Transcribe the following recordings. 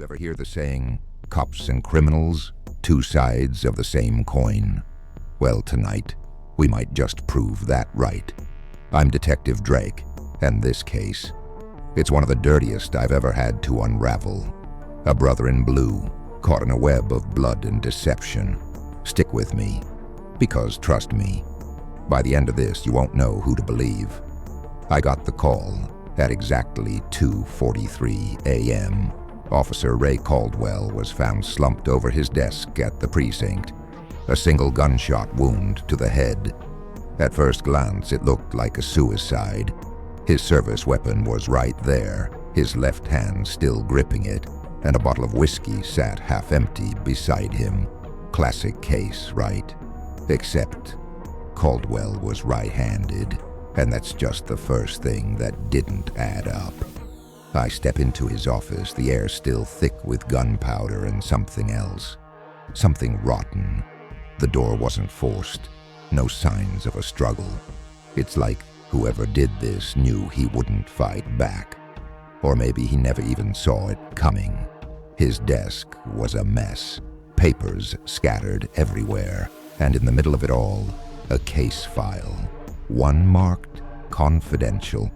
You ever hear the saying, cops and criminals, two sides of the same coin? Well, tonight, we might just prove that right. I'm Detective Drayk, and this case, it's one of the dirtiest I've ever had to unravel. A brother in blue, caught in a web of blood and deception. Stick with me, because trust me, by the end of this, you won't know who to believe. I got the call at exactly 2:43 a.m. Officer Ray Caldwell was found slumped over his desk at the precinct, a single gunshot wound to the head. At first glance, it looked like a suicide. His service weapon was right there, his left hand still gripping it, and a bottle of whiskey sat half-empty beside him. Classic case, right? Except Caldwell was right-handed, and that's just the first thing that didn't add up. I step into his office, the air still thick with gunpowder and something else. Something rotten. The door wasn't forced. No signs of a struggle. It's like whoever did this knew he wouldn't fight back. Or maybe he never even saw it coming. His desk was a mess. Papers scattered everywhere. And in the middle of it all, a case file. One marked confidential.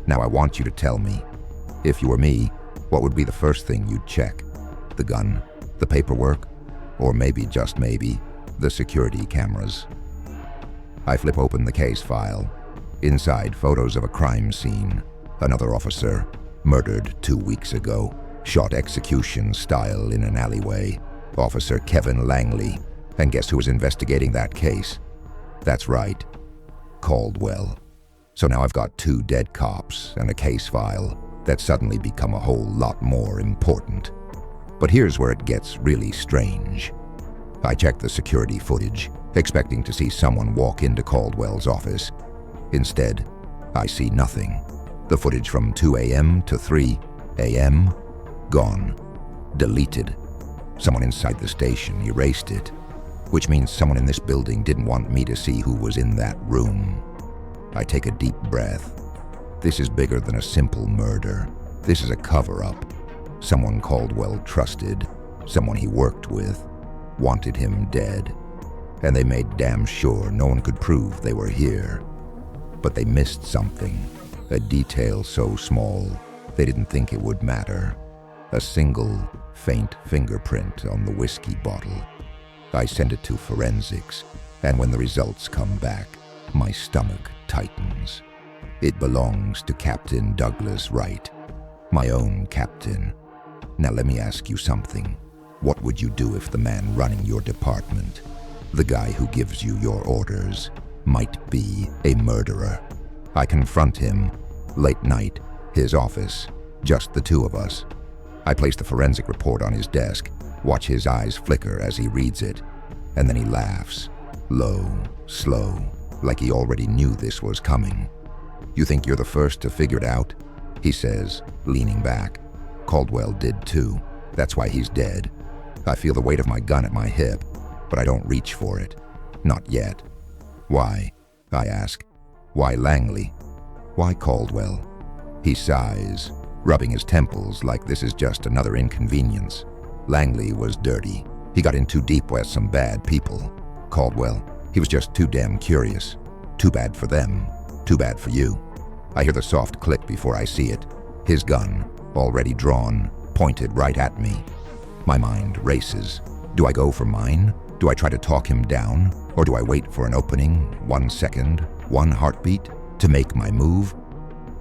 Now I want you to tell me, if you were me, what would be the first thing you'd check? The gun, the paperwork, or maybe, just maybe, the security cameras. I flip open the case file. Inside, photos of a crime scene. Another officer, murdered 2 weeks ago, shot execution style in an alleyway. Officer Kevin Langley. And guess who was investigating that case? That's right, Caldwell. So now I've got 2 dead cops and a case file that suddenly become a whole lot more important. But here's where it gets really strange. I check the security footage, expecting to see someone walk into Caldwell's office. Instead, I see nothing. The footage from 2 a.m. to 3 a.m. gone. Deleted. Someone inside the station erased it, which means someone in this building didn't want me to see who was in that room. I take a deep breath. This is bigger than a simple murder. This is a cover-up. Someone Caldwell trusted, someone he worked with, wanted him dead. And they made damn sure no one could prove they were here. But they missed something, a detail so small they didn't think it would matter. A single, faint fingerprint on the whiskey bottle. I send it to forensics, and when the results come back, my stomach tightens. It belongs to Captain Douglas Wright, my own captain. Now let me ask you something. What would you do if the man running your department, the guy who gives you your orders, might be a murderer? I confront him, late night, his office, just the 2 of us. I place the forensic report on his desk, watch his eyes flicker as he reads it, and then he laughs, low, slow, like he already knew this was coming. You think you're the first to figure it out? He says, leaning back. Caldwell did too. That's why he's dead. I feel the weight of my gun at my hip, but I don't reach for it. Not yet. Why? I ask. Why Langley? Why Caldwell? He sighs, rubbing his temples like this is just another inconvenience. Langley was dirty. He got in too deep with some bad people. Caldwell, he was just too damn curious. Too bad for them. Too bad for you. I hear the soft click before I see it. His gun, already drawn, pointed right at me. My mind races. Do I go for mine? Do I try to talk him down? Or do I wait for an opening, 1 second, 1 heartbeat, to make my move?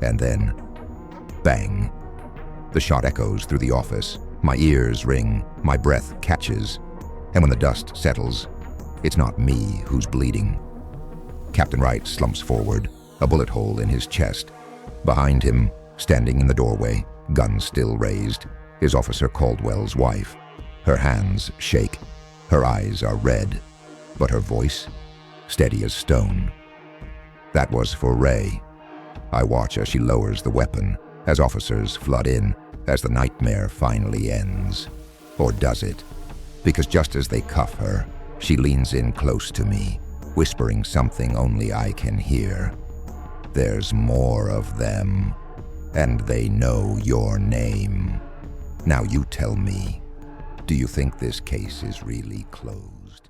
And then, bang. The shot echoes through the office. My ears ring, my breath catches. And when the dust settles, it's not me who's bleeding. Captain Wright slumps forward, a bullet hole in his chest. Behind him, standing in the doorway, gun still raised, is Officer Caldwell's wife. Her hands shake. Her eyes are red, but her voice, steady as stone. That was for Ray. I watch as she lowers the weapon, as officers flood in, as the nightmare finally ends. Or does it? Because just as they cuff her, she leans in close to me, whispering something only I can hear. There's more of them, and they know your name. Now you tell me, do you think this case is really closed?